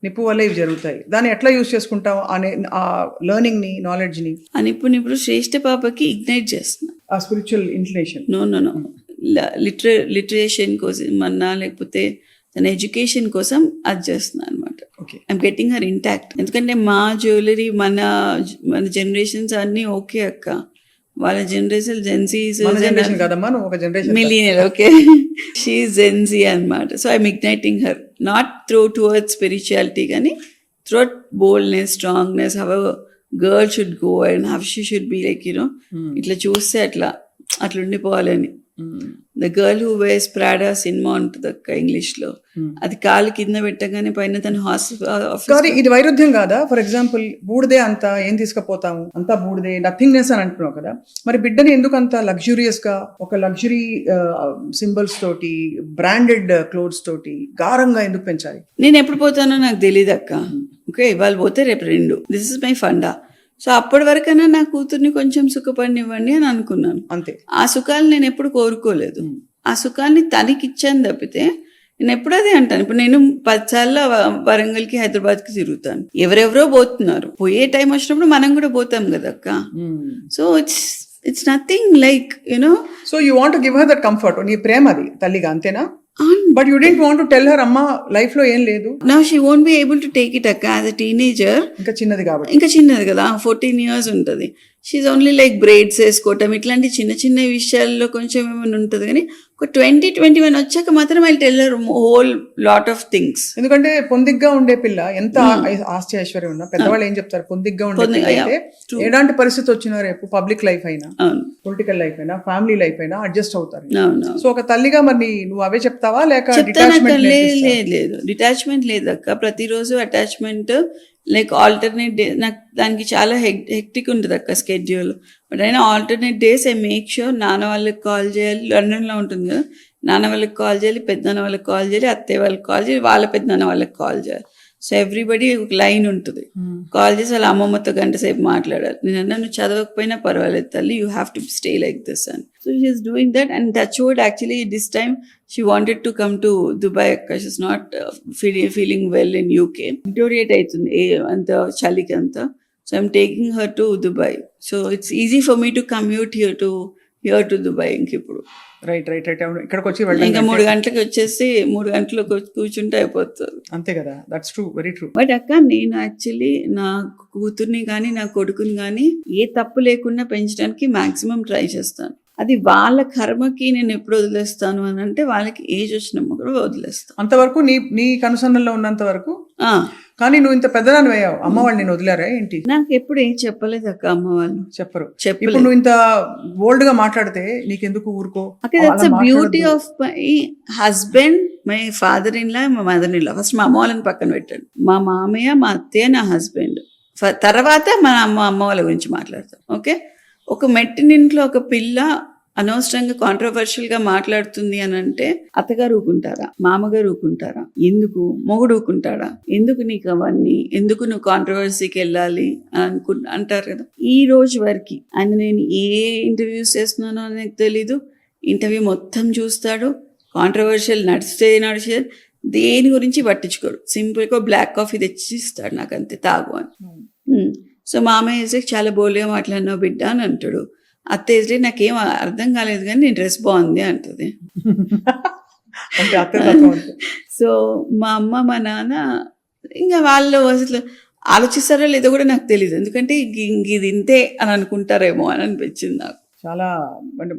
నిప్పు వల్ల ఇవి జరుగుతాయి, దాన్ని ఎట్లా యూజ్ చేసుకుంటాం అనే ఆ లెర్నింగ్ ని, నాలెడ్జ్ ని. ఆ నిప్పు శ్రేష్ఠ పాపకి ఇగ్నైట్ చేస్తున్నా. ఆ స్పిరిచువల్ ఇన్క్లినేషన్ నో లిటరేషన్ కోసం అన్నా, లేకపోతే తన ఎడ్యుకేషన్ కోసం అది చేస్తున్నాను అనమాట. I'm getting her intact. ఎందుకంటే మా జ్యువెలరీ మన జనరేషన్స్ అన్నీ ఓకే అక్క. వాళ్ళ generation Gen Zs millennial, okay, she Gen Z అనమాట. So I'm igniting her, not towards spirituality, కానీ throughout boldness, strongness, how girl should go and how she should be, like you know ఇట్లా చూస్తే అట్లా ఉండిపోవాలని. The girl who wears Prada cinema ఉంటుంది అక్క English లో. అది కాలు కింద పెట్టగానే పైన తన హాస్పిటల్. ఇది వైరుధ్యం కాదా? ఫర్ ఎగ్జాంపుల్ బూడిదే అంతా ఏం తీసుకుపోతాము, అంతా బూడిదే, నథింగ్నెస్ అని అంటున్నావు కదా. మరి బిడ్డని ఎందుకు అంత లగ్జూరియస్ గా ఒక లగ్జరీ సింబల్స్ తోటి, బ్రాండెడ్ క్లోత్స్ తోటి గారంగా ఎందుకు పెంచాలి? నేను ఎప్పుడు పోతానో నాకు తెలియదు అక్క. ఓకే, ఇవాళ పోతే రేపు 2. This is my funda. So అప్పటి వరకైనా నా కూతుర్ని కొంచెం సుఖపడినివ్వండి అని అనుకున్నాను. అంతే. ఆ సుఖాలు నేను ఎప్పుడు కోరుకోలేదు. ఆ సుఖాన్ని తనకి ఇచ్చాను తప్పితే నేను ఎప్పుడు అదే అంటాను. ఇప్పుడు నేను 10 సార్లు వరంగల్కి హైదరాబాద్కి తిరుగుతాను. ఎవరెవరో పోతున్నారు, పోయే టైం వచ్చినప్పుడు మనం కూడా పోతాం కదా అక్క. So it's nothing like you know. So you want to give her that comfort. నీ ప్రేమ అది తల్లిగా, అంతేనా? But you didn't want to tell her, అమ్మా లైఫ్ లో ఏం లేదు. Now she won't be able to take it akka as a teenager. ఇంకా చిన్నది కాబట్టి. ఇంకా చిన్నది కదా, 14 years ఉంటుంది. షీఈ్ ఓన్లీ లైక్ బ్రైడ్స్ వేసుకోవటం ఇట్లాంటి చిన్న విషయాల్లో కొంచెం ఏమైనా ఉంటుంది. కానీ ఒక 20-21 వచ్చాక మాత్రం I tell her whole lot of things. ఎందుకంటే పొందిగ్గా ఉండే పిల్ల ఎంత ఆస్తి ఐశ్వర్యం ఉన్నా పెద్దవాళ్ళు ఏం చెప్తారు, పొందిగ్గా ఉండే అయితే ఎలాంటి పరిస్థితి వచ్చినా రేపు పబ్లిక్ లైఫ్ అయినా, పొలిటికల్ లైఫ్ అయినా, ఫ్యామిలీ లైఫ్ అయినా అడ్జస్ట్ అవుతారు. సో ఒక తల్లిగా మరి నువ్వు అవే చెప్తావా లేక? లేదు, డిటాచ్మెంట్ లేదు అక్క. ప్రతిరోజు అటాచ్మెంట్, లైక్ ఆల్టర్నేట్ డే. నాకు దానికి చాలా హెక్టిక్ ఉంటుంది అక్క స్కెడ్యూల్. బట్ అయినా alternate days I make sure నాన్న వాళ్ళకి కాల్ చేయాలి. లండన్లో ఉంటుంది కదా, నాన్న వాళ్ళకి కాల్ చేయాలి, పెద్దనాన్న వాళ్ళకి కాల్ చేయాలి, అత్తయ్య వాళ్ళకి కాల్ చేయాలి, వాళ్ళ పెద్దనాన్న వాళ్ళకి కాల్ చేయాలి. సో ఎవ్రీబడి ఒక లైన్ ఉంటుంది. కాల్ చేసి వాళ్ళ అమ్మమ్మతో గంట సేపు మాట్లాడాలి. నేను అన్నా, నువ్వు చదవకపోయినా పర్వాలేదు తల్లి, you have to stay like this అని. So she's doing that and that's what actually this time she wanted to come to Dubai అక్క. She's not feeling well in UK. ఇంటోరియేట్ అవుతుంది అంత చలికి అంతా. So I'm taking her to Dubai. So it's easy for me to commute here to Dubai. ఇంక ఇప్పుడు right ఇక్కడికి వచ్చి ఇంకా 3 గంటలకు వచ్చేసి 3 గంటలకు కూర్చుంటే అయిపోతుంది. అంతే కదా, that's true, very true. But అక్క, నేను యాక్చువల్లీ నా కూతుర్ని కానీ నా కొడుకుని కానీ ఏ తప్పు లేకుండా పెంచడానికి మాక్సిమం ట్రై చేస్తాను. అది వాళ్ళ కర్మకి నేను ఎప్పుడు వదిలేస్తాను అని అంటే వాళ్ళకి ఏజ్ వచ్చినప్పుడు కూడా వదిలేస్తాను. అంతవరకు నీ కనుసన్నల్లో ఉన్నంత వరకు. కానీ నువ్వు ఇంత పెద్దదాన్ని అయ్యావు, అమ్మ వాళ్ళు నేను వదిలేరా ఏంటి? నాకు ఎప్పుడు ఏం చెప్పలేదు అక్క, అమ్మ వాళ్ళు చెప్పరు. ఇప్పుడు నువ్వు ఇంత బోల్డ్ గా మాట్లాడితే నీకెందుకు ఊరుకో? That's beauty of my husband, my father in law, my mother in law. First మా అమ్మ వాళ్ళని పక్కన పెట్టండి. మా మామయ్య, మా అత్తయ్య, నా హస్బెండ్, తర్వాత మన అమ్మ వాళ్ళ గురించి మాట్లాడతాం. ఓకే, ఒక మెట్టినింట్లో ఒక పిల్ల అనవసరంగా కాంట్రవర్షియల్ గా మాట్లాడుతుంది అని అంటే అత్తగారు ఊకుంటారా, మామగారు ఊకుంటారా? ఎందుకు మొగుడు ఊకుంటాడా? ఎందుకు నీకు అవన్నీ, ఎందుకు నువ్వు కాంట్రవర్సీకి వెళ్ళాలి అని అంటారు కదా. ఈ రోజు వరకు ఆయన నేను ఏ ఇంటర్వ్యూస్ చేస్తున్నానో అని నాకు తెలీదు. ఇంటర్వ్యూ మొత్తం చూస్తాడు, కాంట్రవర్షియల్ నడిస్తే దేని గురించి పట్టించుకోడు. సింపుల్గా బ్లాక్ కాఫీ తెచ్చి ఇస్తాడు, నాకు అంతే, తాగు అని. సో మామయ్య వేసే చాలా బోల్గా మాట్లాడినావు బిడ్డ అని అంటాడు. అత్త వేసే నాకేం అర్థం కాలేదు కానీ నీ డ్రెస్ బాగుంది అంటుంది. సో మా అమ్మ మా నాన్న ఇంకా వాళ్ళు అసలు ఆలోచిస్తారో లేదో కూడా నాకు తెలియదు. ఎందుకంటే ఇది ఇంతే అని అనుకుంటారేమో అని అనిపించింది నాకు. చాలా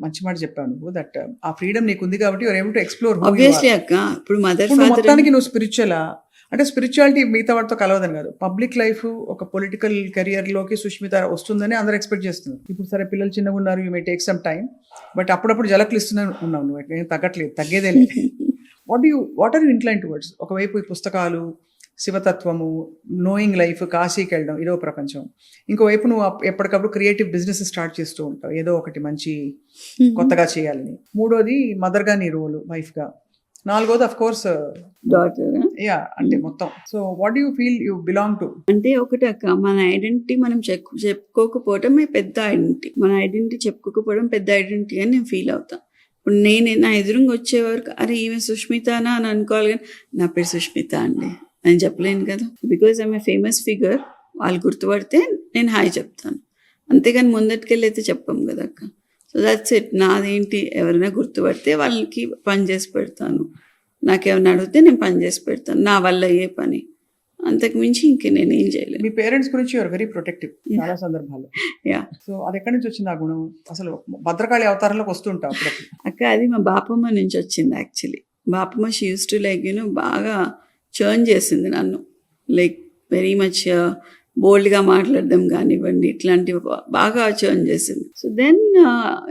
మంచి మాట చెప్పావు నువ్వు. దట్ ఆ ఫ్రీడమ్ నీకు ఉంది కాబట్టి you're able to explore. Obviously అక్క, ఇప్పుడు మదర్ మొత్తానికి నువ్వు స్పిరిచువలా అంటే స్పిరిచువాలిటీ మిగతా వాటితో కలవదని కాదు. పబ్లిక్ లైఫ్ ఒక పొలిటికల్ కెరియర్ లోకి సుష్మిత వస్తుందని అందరూ ఎక్స్పెక్ట్ చేస్తున్నారు. ఇప్పుడు సరే పిల్లలు చిన్నగా ఉన్నారు, you may take some time, but అప్పుడప్పుడు జలకులు ఇస్తూనే ఉన్నావు నువ్వు, ఏం తగ్గట్లేదు, తగ్గేదే లేదు. What are you incline towards? ఒకవైపు ఈ పుస్తకాలు, శివతత్వము, నోయింగ్ లైఫ్, కాశీకి వెళ్ళడం, ఇదో ప్రపంచం. ఇంకోవైపు నువ్వు ఎప్పటికప్పుడు క్రియేటివ్ బిజినెస్ స్టార్ట్ చేస్తూ ఉంటావు, ఏదో ఒకటి మంచి కొత్తగా చేయాలని. మూడోది మదర్గా నీ రోలు, వైఫ్గా. నాలుగోది అఫ్ కోర్స్ డాటర్. యా, అంటే మొత్తం. So what do you feel you belong to? అంటే ఒకటి అక్క, మన ఐడెంటిటీ మనం చెప్పుకోకపోవడమే పెద్ద ఐడెంటిటీ. మన ఐడెంటిటీ చెప్పుకోకపోవడం పెద్ద ఐడెంటిటీ అని నేను ఫీల్ అవుతాను. ఇప్పుడు నేను నా ఎదురుగా వచ్చే వరకు అరే ఈమె సుష్మితానా అని అనుకోవాలి, కానీ నా పేరు సుష్మిత అండి అని చెప్పలేను కదా. Because I'm a famous figure. వాళ్ళు గుర్తుపడితే నేను హాయ్ చెప్తాను, అంతేగాని ముందటికెళ్ళి అయితే చెప్పాం కదా అక్క. So that's it. నాదేంటి, ఎవరైనా గుర్తుపడితే వాళ్ళకి పని చేసి పెడతాను, నాకేమైనా అడిగితే నేను పని చేసి పెడతాను, నా వల్ల అయ్యే పని. అంతకు మించి ఇంక నేనేం చేయలేదు. మీ పేరెంట్స్ గురించి యూఆర్ వెరీ ప్రొటెక్టివ్ చాలా సందర్భాల్లో. యా. సో అది ఎక్కడి నుంచి వచ్చింది ఆ గుణం? అసలు భద్రకాళి అవతారంలోకి వస్తుంటావు అప్పుడప్పుడు. అక్క అది మా బాపమ్మ నుంచి వచ్చింది యాక్చువల్లీ. బాపమ్మ షీ యూస్ టు లైక్ బాగా చర్న్ చేసింది నన్ను, లైక్ వెరీ మచ్ బోల్డ్గా మాట్లాడడం కానివ్వండి, ఇట్లాంటివి బాగా చర్న్ చేసింది. సో దెన్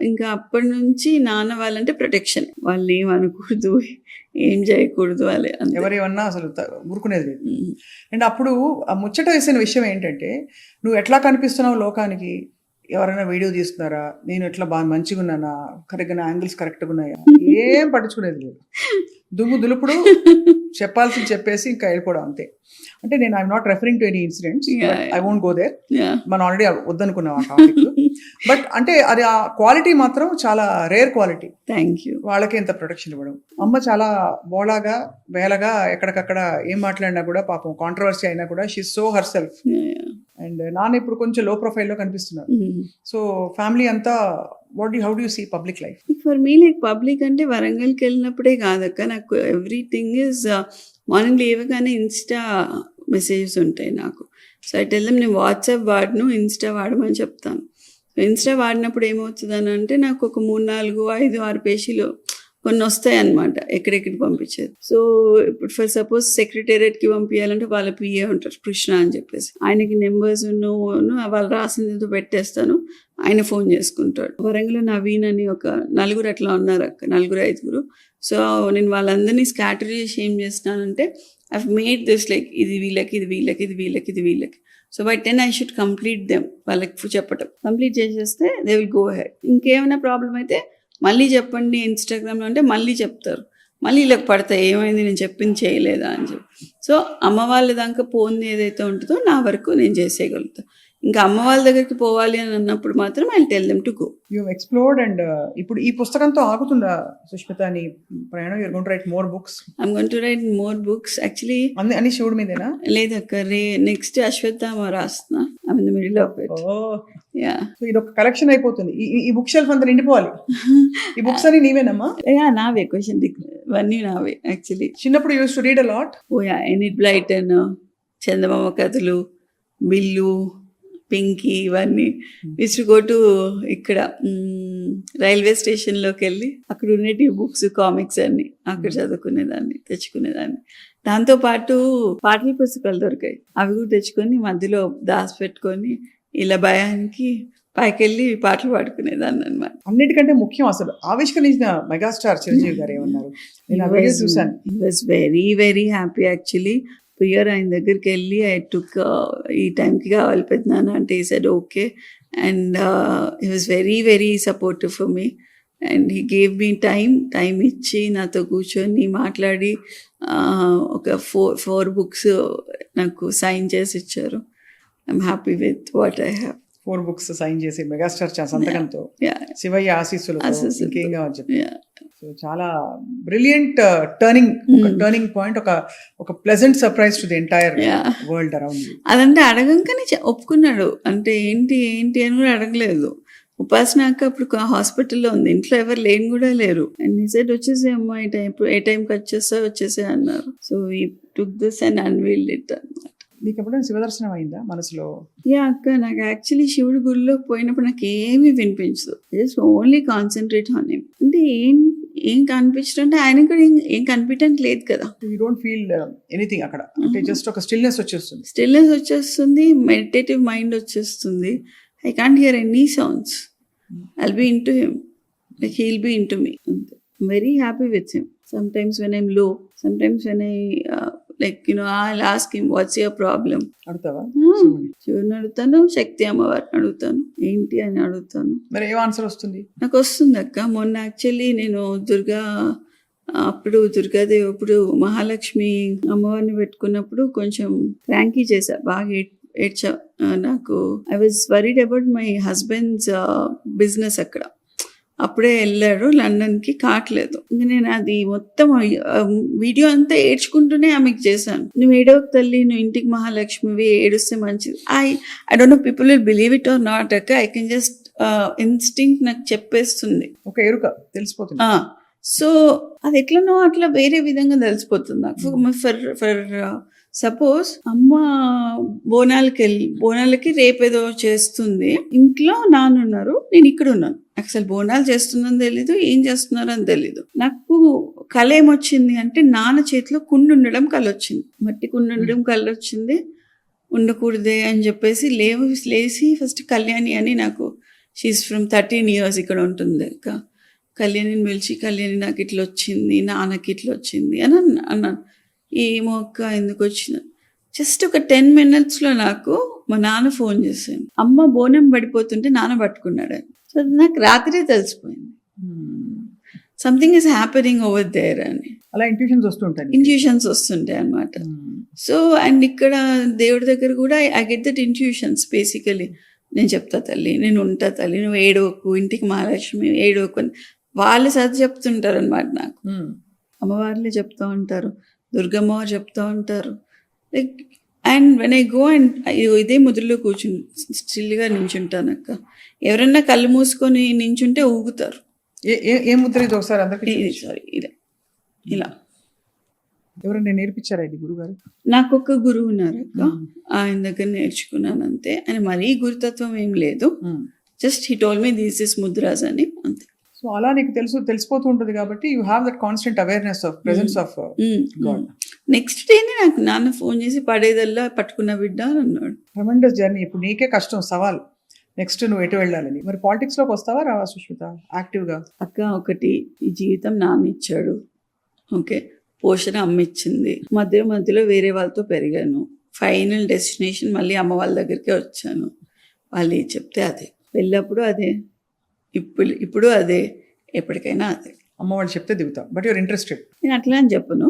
ఇంకా అప్పటి నుంచి నాన్న వాళ్ళంటే ప్రొటెక్షన్, వాళ్ళని ఏం అనకూడదు, ఏం చేయకూడదు, వాళ్ళే ఎవరేమన్నా అసలు ఊరుకునేది లేదు. అండ్ అప్పుడు ముచ్చట వేసిన విషయం ఏంటంటే, నువ్వు ఎట్లా కనిపిస్తున్నావు లోకానికి, ఎవరైనా వీడియో తీస్తున్నారా, నేను ఎట్లా బాగా మంచిగా ఉన్నానా, కరెక్ట్గా నా యాంగిల్స్ కరెక్ట్గా ఉన్నాయా, ఏం పట్టించుకునేది లేదు. దుమ్ము దులుపుడు, చెప్పాల్సింది చెప్పేసి ఇంకా వెళ్ళిపోవడం అంతే. అంటే నేను I'm not referring to any incidents, I won't go there, మనం ఆల్రెడీ వద్దనుకున్నాం ఆ టాపిక్. బట్ అంటే అది ఆ క్వాలిటీ మాత్రం చాలా రేర్ క్వాలిటీ. Thank you. వాళ్ళకే ఇంత ప్రొటెక్షన్ ఇవ్వడం. అమ్మ చాలా బోలాగా వేలగా ఎక్కడికక్కడ ఏం మాట్లాడినా కూడా పాపం కాంట్రవర్సీ అయినా కూడా she so herself. And నాన్న ఇప్పుడు కొంచెం లో ప్రొఫైల్లో కనిపిస్తున్నారు. సో ఫ్యామిలీ అంతా how do you see public life? For me like public అంటే వరంగల్కి వెళ్ళినప్పుడే కాదక్క, నాకు ఎవ్రీథింగ్ ఈజ్ మార్నింగ్ లేవగానే ఇన్స్టా మెసేజెస్ ఉంటాయి నాకు. సో ఐ టెల్ దెమ్ నేను వాట్సాప్ వాడను, ఇన్స్టా వాడమని చెప్తాను. సో ఇన్స్టా వాడినప్పుడు ఏమవుతుందని అంటే నాకు ఒక 3, 4, 5, 6 పేజీలు కొన్ని వస్తాయి అన్నమాట, ఎక్కడెక్కడికి పంపించేది. సో ఇప్పుడు ఫర్ సపోజ్ సెక్రటేరియట్కి పంపించాలంటే వాళ్ళ పిఏ ఉంటారు కృష్ణ అని చెప్పేసి, ఆయనకి నెంబర్స్ వాళ్ళు రాసింది పెట్టేస్తాను, ఆయన ఫోన్ చేసుకుంటాడు. వరంగల్ నవీన్ అని ఒక 4 అట్లా ఉన్నారు అక్క, 4, 5. సో నేను వాళ్ళందరినీ స్కాటర్ చేసి ఏం చేస్తున్నానంటే ఐవ్ మేడ్ దిస్ లైక్ ఇది వీళ్ళకి, ఇది వీళ్ళకి, ఇది వీళ్ళకి, ఇది వీళ్ళకి. So by 10 I should complete them. వాళ్ళకి చెప్పటం కంప్లీట్ చేసేస్తే దే విల్ గో హెడ్. ఇంకేమైనా ప్రాబ్లం అయితే మళ్ళీ చెప్పండి ఇన్స్టాగ్రామ్లో అంటే మళ్ళీ చెప్తారు, మళ్ళీ ఇలా పడతాయి ఏమైంది నేను చెప్పింది చేయలేదా అని చెప్పి. సో అమ్మ వాళ్ళ దాకా పోంది ఏదైతే ఉంటుందో నా వరకు నేను చేసేయగలుగుతాను. ఇంకా అమ్మ వాళ్ళ దగ్గరికి పోవాలి అని అన్నప్పుడు మాత్రం I tell them to go. You explored and ఇప్పుడు ఈ పుస్తకంతో ఆగుతుందా సుష్మిత నీ ప్రయాణం? You're going to right more books? I'm going to right more books actually. అన్ని శివుడి మీదేనా? లేదక్క, నెక్స్ట్ అశ్వత్థామ రాస్తున్నా. I'm in the middle of it. Yeah, so ఇది ఒక కలెక్షన్ అయిపోతుంది. ఈ బుక్ షెల్ఫ్ అంతా నిండిపోవాలి. ఈ బుక్స్ అని నీవేనమ్మా? యా, నావే క్వశ్చన్ ఇవన్నీ నావే యాక్చువల్లీ. చిన్నప్పుడు use to read a lot. Oh yeah, Enid Blyton, Chandamama కథలు, బిల్లు, పింకీ, ఇవన్నీ యూస్ టు గో టు ఇక్కడ రైల్వే స్టేషన్లోకి వెళ్ళి అక్కడ ఉండేటి బుక్స్, కామిక్స్ అన్ని అక్కడ చదువుకునేదాన్ని, తెచ్చుకునేదాన్ని. దాంతోపాటు పాటల పుస్తకాలు దొరికాయి, అవి కూడా తెచ్చుకొని మధ్యలో దాచిపెట్టుకొని ఇలా భయానికి పైకెళ్ళి పాటలు పాడుకునేదాన్ని అనమాట. అన్నిటికంటే ముఖ్యం అసలు ఆవిష్కరించిన మెగాస్టార్ చిరంజీవి గారు ఏమన్నారు? నేను ఆ వీడియో చూశాను. He was very very happy actually. Prior ఆయన దగ్గరికి వెళ్ళి ఐ టుక్ ఈ టైంకి కావాలి పెద్దనాన్న అంటే ఈ said okay. And he was very very supportive for me and he gave me time ఇచ్చి నాతో కూర్చొని మాట్లాడి ఒక ఫోర్ బుక్స్ నాకు సైన్ చేసి ఇచ్చారు. I'm happy with what I have. 4 books sign చేసి మెగాస్టార్ సంతకంతో, శివయ్య ఆశీస్సులతో, ఇంకేం కావాలి చెప్పి. సో చాలా బ్రిలియంట్ టర్నింగ్ పాయింట్, ఒక pleasant surprise to the entire world around. అదంటే అడగంగానే ఒప్పుకున్నాడు. అంటే ఏంటి అని కూడా అడగలేదు. ఉపాసనాక అప్పుడు హాస్పిటల్లో ఉంది, ఇంట్లో ఎవరు లేని కూడా లేరు. అండ్ ఈ సైడ్ వచ్చేసే అమ్మా ఈ టైం ఏ టైంకి వచ్చేసే అన్నారు. సో ఈ took this and unveiled it అన్నమాట. నీకు ఎప్పుడైనా శివదర్శనం అయిందా మనసులో? యా అక్క, నాకు యాక్చువల్లీ శివుడి గుడిలోకి పోయినప్పుడు నాకు ఏమీ వినిపించదు. Just only concentrate on him. అంటే ఏం కనిపించడం అంటే ఆయన కూడా ఏం కనిపించడానికి లేదు కదా. యూ డోంట్ ఫీల్ ఎనీథింగ్ అక్కడ, అంటే జస్ట్ ఒక స్టిల్నెస్ వచ్చేస్తుంది, మెడిటేటివ్ మైండ్ వచ్చేస్తుంది. I can't hear any sounds. I'll be in to him like he'll be in to me. అంతే. Very happy with him. Sometimes when I'm low, sometimes when I I'll ask him, what's your problem? అడుగుతావా? శివుని అడుగుతాను, శక్తి అమ్మవారిని అడుగుతాను, ఏంటి అని అడుగుతాను. మరి ఏం ఆన్సర్ వస్తుంది? నాకు వస్తుంది అక్క. మొన్న యాక్చువల్లీ నేను దుర్గాదేవి అప్పుడు మహాలక్ష్మి అమ్మవారిని పెట్టుకున్నప్పుడు కొంచెం క్రాంకీ చేశా, బాగా ఏడ్చా. నాకు I was worried about my husband's business. అక్కడ అప్పుడే వెళ్ళాడు లండన్కి, కావట్లేదు. ఇంకా నేను అది మొత్తం వీడియో అంతా ఏడ్చుకుంటూనే ఆమెకు చేశాను. నువ్వు ఏడవకు తల్లి, నువ్వు ఇంటికి మహాలక్ష్మివి, ఏడుస్తే మంచిది. I don't know people will believe it or not అక్క. ఐ కెన్ జస్ట్ ఇన్స్టింక్ట్ నాకు చెప్పేస్తుంది, ఒక ఎరుక తెలిసిపోతుంది. సో అది ఎట్లనో అట్లా వేరే విధంగా తెలిసిపోతుంది నాకు. ఫర్ సపోజ్ అమ్మ బోనాలకి రేపేదో చేస్తుంది, ఇంట్లో నాన్నున్నారు, నేను ఇక్కడ ఉన్నాను. అసలు బోనాలు చేస్తుందని తెలీదు, ఏం చేస్తున్నారో అని తెలీదు. నాకు కళ ఏమొచ్చింది అంటే నాన్న చేతిలో కుండు ఉండడం కళ వచ్చింది, మట్టి కుండు ఉండడం కళ వచ్చింది. ఉండకూడదే అని చెప్పేసి లేచి ఫస్ట్ కళ్యాణి అని, నాకు షీఈస్ ఫ్రమ్ 13 years ఇక్కడ ఉంటుంది అక్క. కళ్యాణిని పిలిచి, కళ్యాణి నాకు ఇట్లా వచ్చింది, నాన్నకి ఇట్లా వచ్చింది అని అన్నాను. ఏమో అక్క ఎందుకు వచ్చిన. జస్ట్ ఒక 10 minutes నాకు మా నాన్న ఫోన్ చేశాను, అమ్మ బోనం పడిపోతుంటే నాన్న పట్టుకున్నాడు అని. సో నాకు రాత్రి తెలిసిపోయింది something is happening over there అని. అలా ఇంట్యూషన్స్ వస్తుంటాయి అన్నమాట. సో అండ్ ఇక్కడ దేవుడి దగ్గర కూడా I get that intuitions basically. నేను చెప్తా తల్లి, నేను ఉంటా తల్లి, నువ్వు ఏడవకు, ఇంటికి మహాలక్ష్మి ఏడవకు అని వాళ్ళు సర్ది చెప్తుంటారు అనమాట నాకు. అమ్మవార్లే చెప్తూ ఉంటారు, దుర్గమ్మవారు చెప్తూ ఉంటారు. Like and when I go and ఇదే ముద్రలో కూర్చుని స్టిల్గా నించుంటాను అక్క. ఎవరన్నా కళ్ళు మూసుకొని నించుంటే ఊగుతారు. ఏ ముద్ర ఇది? ఒకసారి అందరికీ సారీ, ఇదే ఇలా. ఎవరైనా నేర్పించారా ఇది? గురుగారు? నాకు ఒక గురువు ఉన్నారు అక్క, ఆయన దగ్గర నేర్చుకున్నాను అంతే. ఆయన మరీ గురుతత్వం ఏం లేదు, just he told me this mudras అని, అంతే. సో అలా నీకు తెలిసిపోతూ ఉంటుంది కాబట్టి you have that constant awareness of presence of God. Next డేనే నాకు నాన్న ఫోన్ చేసి పడేదల్లా పట్టుకున్న బిడ్డ అని అన్నాడు. Tremendous journey. ఇప్పుడు నీకే కష్టం, సవాల్. నెక్స్ట్ నువ్వు ఎటు వెళ్ళాలని. మరి పాలిటిక్స్ లోకి వస్తావా రావా సుష్మిత యాక్టివ్గా? అక్క ఒకటి, ఈ జీవితం నాన్న ఇచ్చాడు, ఓకే, పోషణ అమ్మ ఇచ్చింది, మధ్యలో వేరే వాళ్ళతో పెరిగాను, ఫైనల్ డెస్టినేషన్ మళ్ళీ అమ్మ వాళ్ళ దగ్గరికే వచ్చాను. వాళ్ళు చెప్తే అదే, వెళ్ళప్పుడు అదే, ఇప్పుడు అదే, ఎప్పటికైనా అదే. అమ్మ వాళ్ళు చెప్తే దిగుతాం, బట్ యువర్ ఇంట్రెస్టెడ్. నేను అట్లా అని చెప్పను,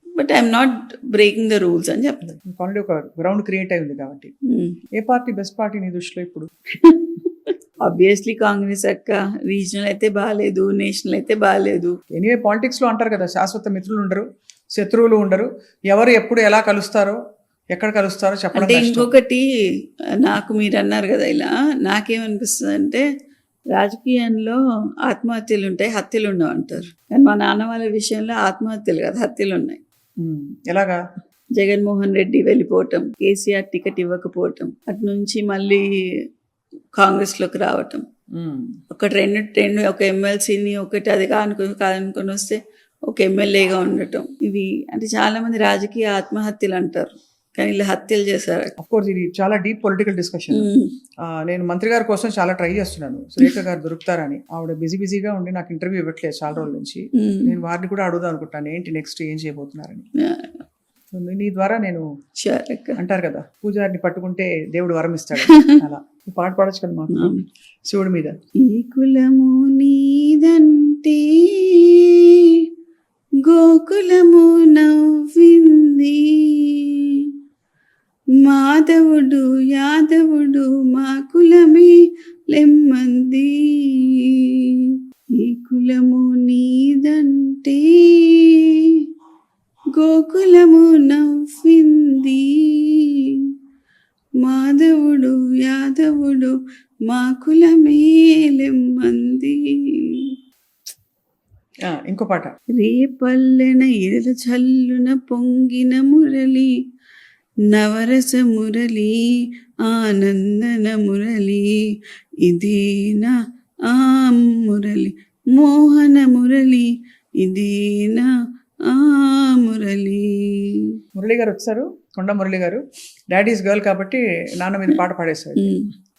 but I'm not breaking the rules అని చెప్తాను. ఆల్రెడీ ఒక గ్రౌండ్ క్రియేట్ అయింది కాబట్టి. ఏ పార్టీ బెస్ట్ పార్టీ నీ దృష్టిలో ఇప్పుడు? ఆబ్వియస్లీ కాంగ్రెస్ అక్క. రీజనల్ అయితే బాగాలేదు, నేషనల్ అయితే బాగాలేదు. ఎనీవే పాలిటిక్స్ లో అంటారు కదా, శాశ్వత మిత్రులు ఉండరు, శత్రువులు ఉండరు, ఎవరు ఎప్పుడు ఎలా కలుస్తారో ఎక్కడ కలుస్తారో చెప్పడం అంటే కష్టం. ఇంకొకటి నాకు మీరు అన్నారు కదా ఇలా, నాకేమనిపిస్తుంది అంటే రాజకీయంలో ఆత్మహత్యలు ఉంటాయి, హత్యలు ఉండవు అంటారు. కానీ మా నాన్న వాళ్ళ విషయంలో ఆత్మహత్యలు కాదు, హత్యలు ఉన్నాయి. ఎలాగా? జగన్మోహన్ రెడ్డి వెళ్ళిపోవటం, కేసీఆర్ టికెట్ ఇవ్వకపోవటం, అటు నుంచి మళ్ళీ కాంగ్రెస్లోకి రావటం, ఒకటి రెండు ఒక ఎమ్మెల్సీని ఒకటి అది కాదనుకొని వస్తే ఒక ఎమ్మెల్యేగా ఉండటం, ఇవి అంటే చాలా మంది రాజకీయ ఆత్మహత్యలు అంటారు, కానీ ఇలా హత్యలు చేశారు. అఫ్ కోర్స్ ఇది చాలా డీప్ పొలిటికల్ డిస్కషన్. నేను మంత్రి గారి కోసం చాలా ట్రై చేస్తున్నాను, సురేఖ గారు దొరుకుతారని. ఆవిడ బిజీగా ఉండి నాకు ఇంటర్వ్యూ ఇవ్వట్లేదు చాలా రోజుల నుంచి. నేను వారిని కూడా అడుగుదాం అనుకుంటాను, ఏంటి నెక్స్ట్ ఏం చేయబోతున్నారని. నీ ద్వారా నేను అంటారు కదా, పూజారిని పట్టుకుంటే దేవుడు వరం ఇస్తాడు, అలా పాట పాడచ్చు కదా మాకు శివుడి మీద. ఈ కులము నీదంటే గోకులము నవ్వింది, మాధవుడు యాదవుడు మా కులమే లెమ్మంది. ఈ కులము నీదంటే గోకులము నవ్వింది, మాధవుడు యాదవుడు మా కులమే లెమ్మంది. ఇంకో పాట. రేపల్లెన ఎల చల్లున పొంగిన మురళి, నవరస మురళి ఆనందన మురళి, ఇదేనా ఆ మురళి మోహన మురళి, ఇదేనా ఆ మురళి. మురళి గారు వచ్చారు, కొండ మురళి గారు. డాడీస్ గర్ల్ కాబట్టి నాన్న మీద పాట పాడేశారు,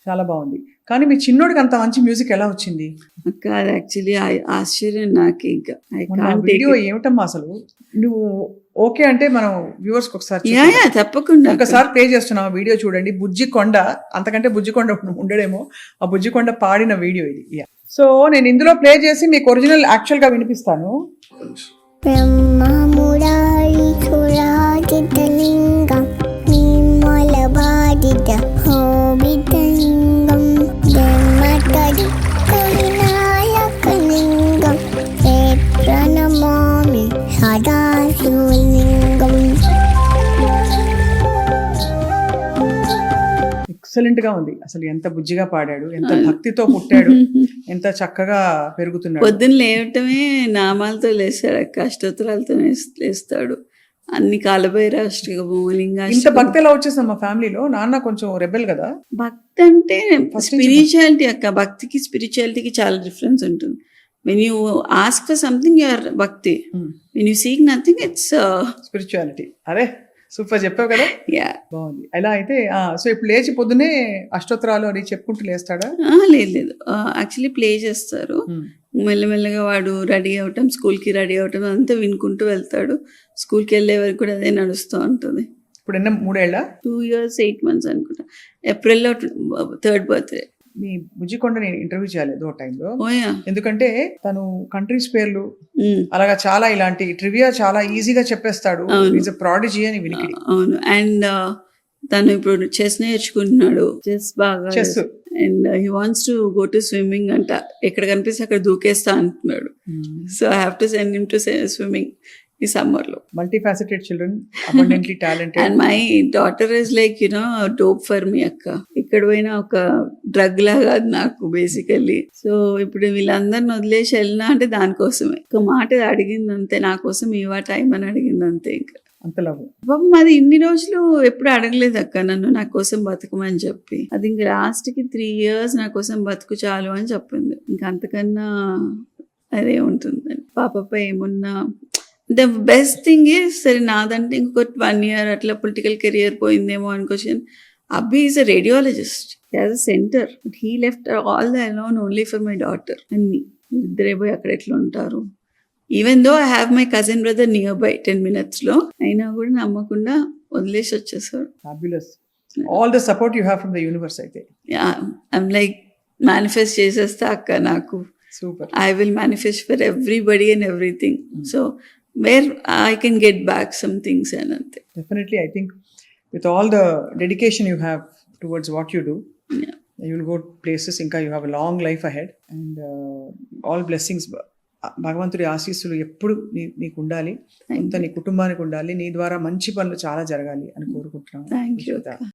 చాలా బాగుంది. కానీ మీ చిన్నోడికి అంత మంచి మ్యూజిక్ ఎలా వచ్చింది అక్క? అది యాక్చువల్లీ ఆశ్చర్యం నాకు. ఇంకా వీడియో ఏమిటమ్మా అసలు, నువ్వు ఓకే అంటే మనం వ్యూవర్స్ ఒకసారి తప్పకుండా ఒకసారి ప్లే చేస్తున్నాం వీడియో చూడండి. బుజ్జికొండ, అంతకంటే బుజ్జికొండ ఉండడేమో, ఆ బుజ్జికొండ పాడిన వీడియో ఇది. సో నేను ఇందులో ప్లే చేసి మీకు ఒరిజినల్ యాక్చువల్ గా వినిపిస్తాను. బ్రహ్మమురారి సురాజితలింగం నిర్మలబాధిత హోబితలింగం బ్రహ్మతడి కవినాయకలింగం రే ప్రణమామి సదాశివలింగం. ఎక్సలెంట్ గా ఉంది అసలు, ఎంత బుజ్జిగా పాడాడు, ఎంత భక్తితో పుట్టాడు, ఎంత చక్కగా పెరుగుతున్నాడు. పొద్దున్న లేవటమే నామాలతో లేస్తాడు అక్క, అష్టోత్తరాలతో లేస్తాడు, అన్ని కాలభైరాష్టకము లింగా. ఇంత భక్తి ఎలా వచ్చేసాం మా ఫ్యామిలీలో? నాన్న కొంచెం రెబెల్ కదా. భక్తి అంటే స్పిరిచువాలిటీ అక్క, భక్తికి స్పిరిచువాలిటీకి చాలా డిఫరెన్స్ ఉంటుంది. When you ask for something your bhakti, when you seek nothing it's spirituality. అరే సూపర్ చెప్పావు కదా, బాగుంది. ఎలా అయితే సో ఇప్పుడు లేచి పొద్దునే అష్టోత్తరాలు అని చెప్పుకుంటూ లేస్తాడా? లేదు, యాక్చువల్లీ ప్లే చేస్తారు. మెల్లమెల్లగా వాడు రెడీ అవటం, స్కూల్కి రెడీ అవటం అంతా వినుకుంటూ వెళ్తాడు. స్కూల్కి వెళ్ళే వరకు కూడా అదే నడుస్తూ ఉంటుంది. ఇప్పుడు ఎన్న 3 ఏళ్ళ? 2 years 8 months అనుకుంటా. ఏప్రిల్లో 3rd birthday. మీ బుజ్జికొండ నేను ఇంటర్వ్యూ చేయలేదు ఆ టైంలో, ఎందుకంటే తను కంట్రీస్ పేర్లు అలాగా చాలా ఇలాంటి ట్రివియా చాలా ఈజీగా చెప్పేస్తాడు. ఈజ్ ఎ ప్రాడిజీ అని వినికిడి. అవును, అండ్ తను ఇప్పుడు చెస్ నేర్చుకుంటున్నాడు, చెస్ బాగా. Chess and he wants to go to swimming అంట, ఎక్కడ కనిపిస్తే అక్కడ దూకేస్తా అంటున్నాడు. So I have to send him to swimming ఈ సమ్మర్ లో. Multi faceted children, abundantly talented. And my daughter is like dope for me అక్క. ఇక్కడ పోయినా ఒక డ్రగ్ లాగా అది నాకు బేసికల్లీ. సో ఇప్పుడు వీళ్ళందరిని వదిలేసి వెళ్ళినా అంటే దానికోసమే. ఒక మాట అడిగిందంతే, నా కోసం ఇవా టైం అని అడిగిందంతే. ఇంకా పాపం అది ఇన్ని రోజులు ఎప్పుడు అడగలేదు అక్క నన్ను నా కోసం బతుకమని చెప్పి. అది ఇంక లాస్ట్ కి 3 years నా కోసం బతుకు చాలు అని చెప్పింది. ఇంకా అంతకన్నా అదే ఉంటుందని. పాపపై ఏమున్నా ద బెస్ట్ థింగ్ ఈజ్, సరే నాదంటే ఇంకొక 1 year అట్లా పొలిటికల్ కెరియర్ పోయిందేమో అనుకోవచ్చు. Abbi is a radiologist, he has a centre, but he left all the alone only for my daughter and me. ఇద్దరే పోయి అక్కడ ఎట్లా ఉంటారు. Even though I have my cousin brother near by 10 minutes లో, అయినా కూడా నమ్మకుండా వదిలేసి వచ్చేసాడు. All the support you have from the universe. అయితే ఐమ్ లైక్ మేనిఫెస్ట్ చేసేస్తా అక్క, నాకు super. I will manifest for everybody and everything. So where I can get back some things and ante. Definitely, I think with all the dedication you have towards what you do, Yeah. you will go places. Inka, you have a long life ahead, and all blessings. భగవంతుడి ఆశీస్సులు ఎప్పుడు నీకు ఉండాలి, అంత నీ కుటుంబానికి ఉండాలి, నీ ద్వారా మంచి పనులు చాలా జరగాలి అని కోరుకుంటున్నాను. Thank you. విశ్వత.